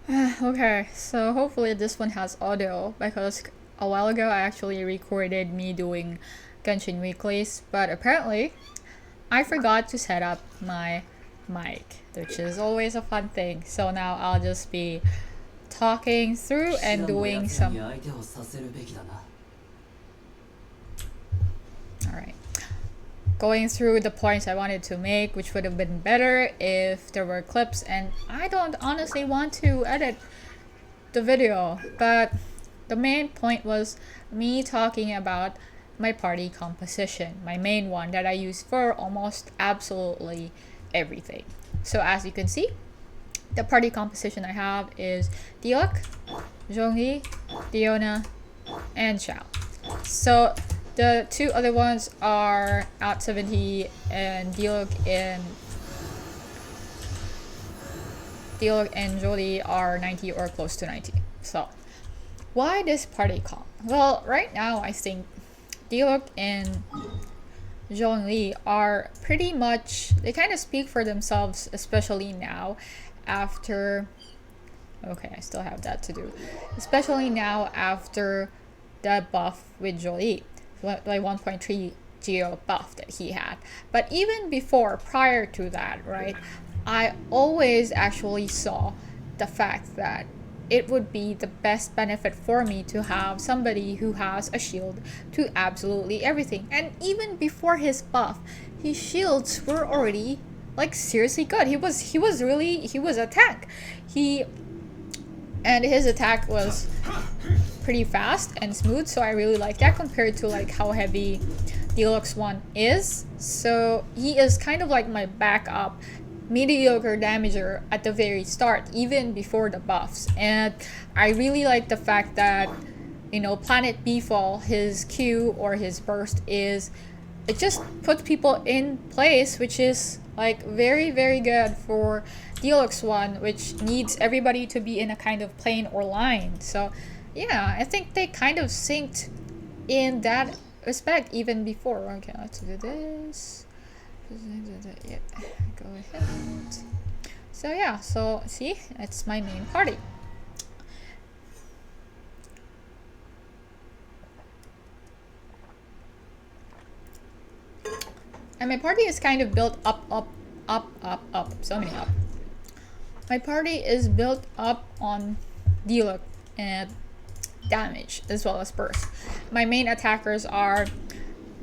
Okay, so hopefully this one has audio because a while ago I actually recorded me doing Genshin weeklies, but apparently I forgot to set up my mic, which is always a fun thing. So now I'll just be talking through and doing some. Alright. Going through the points I wanted to make, which would have been better if there were clips, and I don't honestly want to edit the video, but the main point was me talking about my party composition, my main one that I use for almost absolutely everything. So as you can see, the party composition I have is Diluc, Zhongli, Diona, and Xiao. So the two other ones are at 70 and Diluc and Jolie are 90 or close to 90. So why this party comp? Well, right now I think Diluc and Zhongli are pretty much, they kind of speak for themselves, especially now after, okay, I still have that to do, especially now after the buff with Jolie, like 1.3 geo buff that he had. But even before, prior to that, right, I always actually saw the fact that it would be the best benefit for me to have somebody who has a shield to absolutely everything. And even before his buff, his shields were already like seriously good. He was a tank. And his attack was pretty fast and smooth, so I really like that compared to like how heavy Diluc's one is. So he is kind of like my backup mediocre damager at the very start, even before the buffs. And I really like the fact that, you know, Planet Beefall, his Q or his burst is, it just puts people in place, which is like very, very good for Diluc's one, which needs everybody to be in a kind of plane or line. So yeah, I think they kind of synced in that respect even before. Okay, let's do this. Yeah, go ahead. So yeah, so see, it's my main party. And my party is kind of built up. So many up. My party is built up on Diluc and damage as well as burst. My main attackers are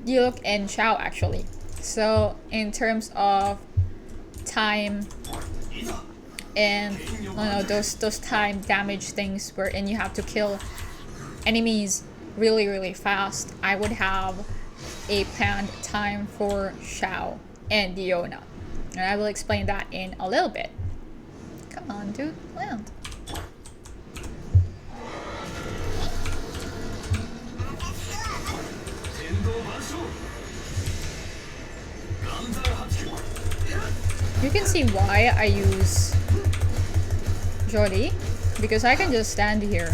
Diluc and Xiao actually. So in terms of time and those time damage things wherein you have to kill enemies really, really fast, I would have a planned time for Xiao and Diona. And I will explain that in a little bit. Come on, dude, land. You can see why I use Jolie, because I can just stand here.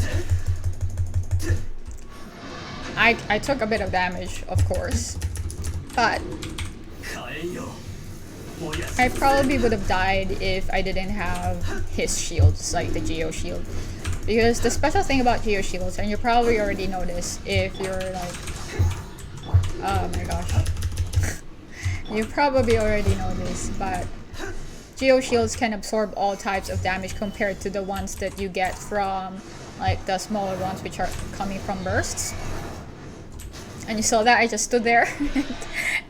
I took a bit of damage, of course, but I probably would have died if I didn't have his shields, like the Geo shield. Because the special thing about Geo shields, and you probably already know this if you're like, oh my gosh, you probably already know this, but Geo shields can absorb all types of damage compared to the ones that you get from like the smaller ones which are coming from bursts. And you saw that I just stood there.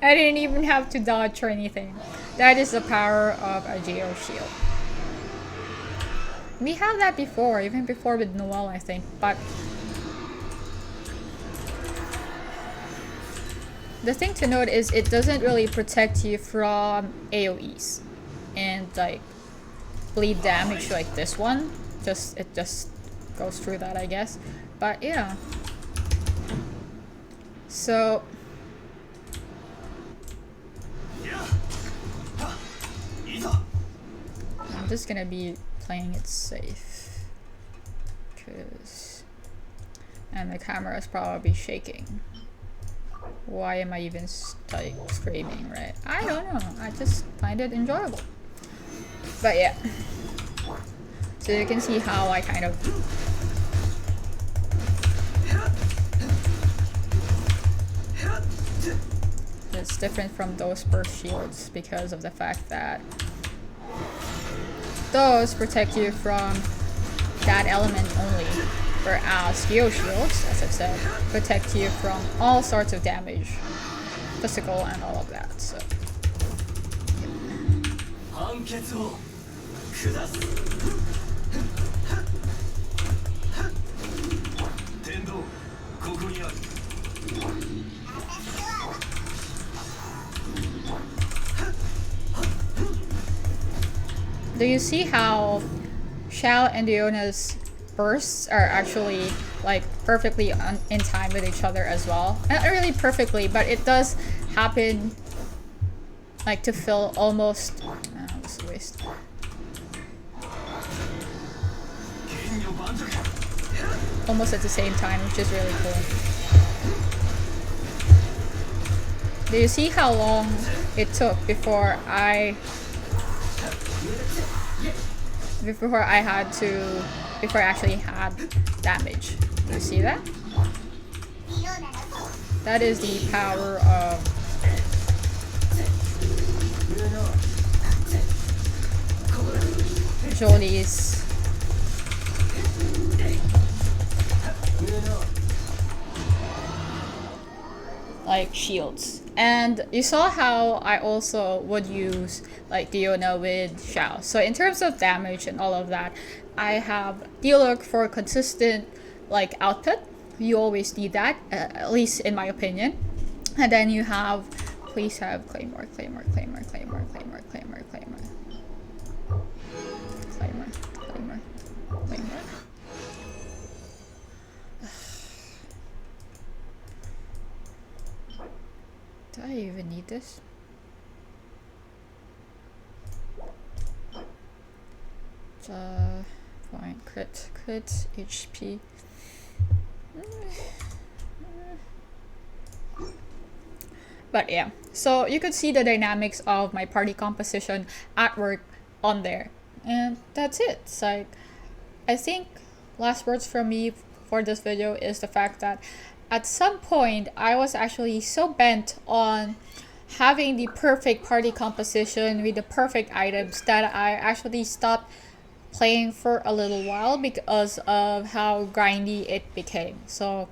I didn't even have to dodge or anything. That is the power of a Geo shield. We had that before, even before with Noelle, I think, but the thing to note is it doesn't really protect you from AoEs and like bleed damage like this one. It just goes through that, I guess. But yeah. So I'm just gonna be playing it safe, and the camera is probably shaking. Why am I even like screaming, right? I don't know, I just find it enjoyable. But yeah, So you can see how I kind of it's different from those burst shields because of the fact that those protect you from that element only, whereas geo shields, as I've said, protect you from all sorts of damage, physical and all of that. So do you see how Xiao and Diona's bursts are actually like perfectly in time with each other as well? Not really perfectly, but it does happen like to fill almost what's the waste? Almost at the same time, which is really cool. Do you see how long it took before I actually had damage? Do you see that? That is the power of Jolie's like shields. And you saw how I also would use like Diona with Xiao. So in terms of damage and all of that, I have Diluc for consistent like output. You always need that, at least in my opinion. And then you have, please have Claymore, Claymore, Claymore, Claymore, Claymore, Claymore, Claymore. Claymore, Claymore, Claymore. Do I even need this? Point crit HP. But yeah, so you could see the dynamics of my party composition at work on there, and that's it. It's like, I think last words from me for this video is the fact that at some point I was actually so bent on having the perfect party composition with the perfect items that I actually stopped playing for a little while because of how grindy it became. So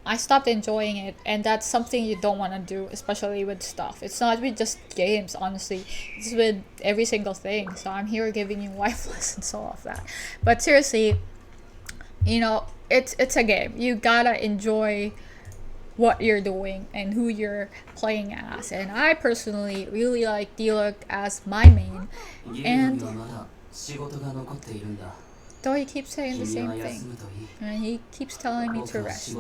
I stopped enjoying it, and that's something you don't want to do, especially with stuff. It's not with just games, honestly. It's with every single thing. So I'm here giving you life lessons, all of that. But seriously, you know, it's a game. You gotta enjoy what you're doing and who you're playing as. And I personally really like Diluc as my main. And though he keeps saying the same thing, and he keeps telling me to rest.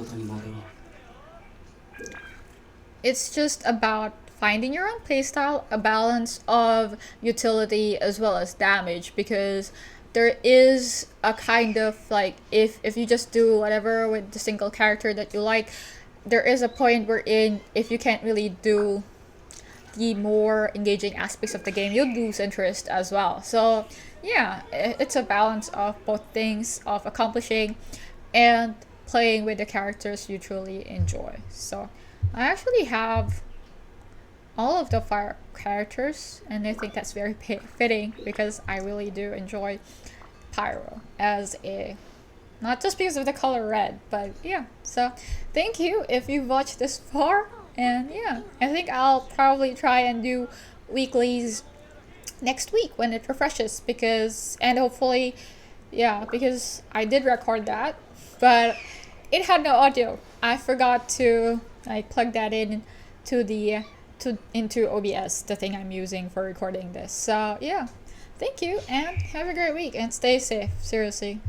It's just about finding your own playstyle, a balance of utility as well as damage, because there is a kind of like, if you just do whatever with the single character that you like, there is a point wherein if you can't really do the more engaging aspects of the game, you'll lose interest as well. So yeah, it's a balance of both things, of accomplishing and playing with the characters you truly enjoy. So I actually have all of the fire characters, and I think that's very fitting because I really do enjoy Pyro as a, not just because of the color red, but yeah. So thank you if you've watched this far, and yeah, I think I'll probably try and do weeklies next week when it refreshes, because, and hopefully, yeah, because I did record that, but it had no audio. I forgot to like plug that in to the into OBS, the thing I'm using for recording this. So yeah, thank you and have a great week and stay safe, seriously.